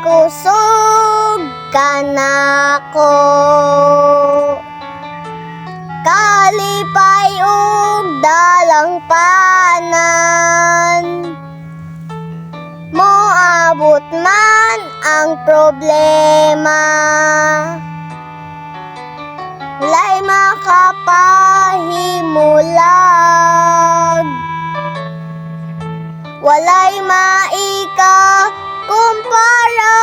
kusog kanako, kalipay ug dalang panan, moabot man ang problema, walay makapahimulag, walay maika-kumpara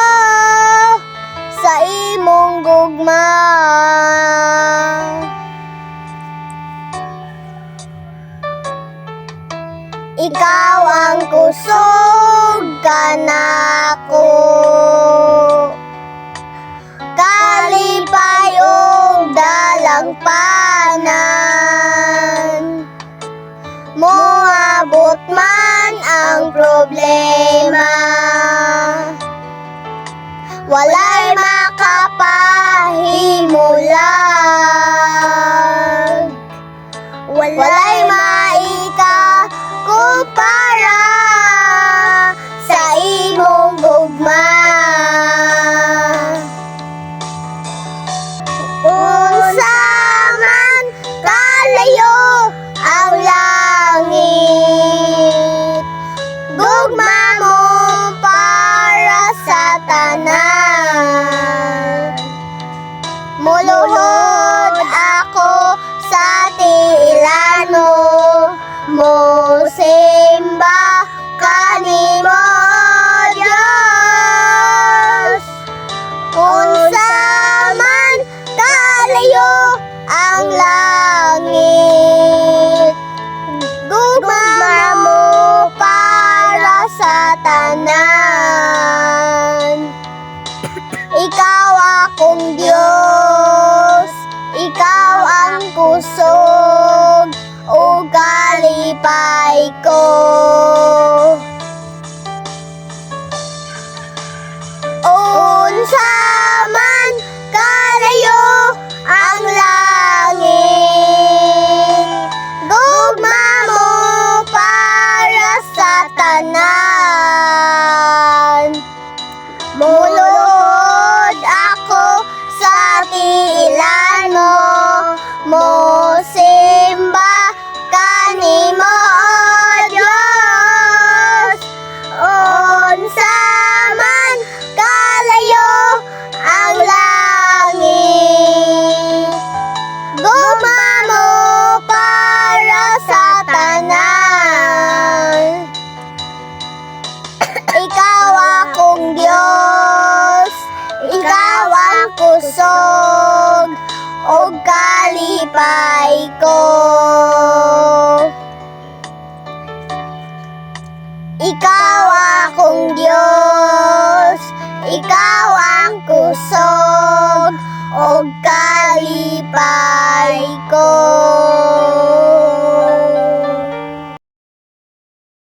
sa imong gugma. Ikaw ang kusog kanako, kalipay ug dalang panan, moabot man ang problema, walay makapahimulag, walay maika-kumpara sa imong gugma. Unsa man kalayo ang langit, gugma mo para sa tanan. Muluhod ako sa tiilan mo, mosimba kanimo Dios. Unsa man kalayo ang langit, gugma mo para sa tanan. Ikaw akong Diyos, ikaw ang kusog o kalipay ko. Unsa man kalayo ang langit, gugma mo para sa tanan. Mulod ako sa tiilan mo, mosimba kanimo Dios. Unsa man kalayo ang langit, gugma mo para sa tanan. Ikaw akong Diyos, ikaw ang kusog o kalipay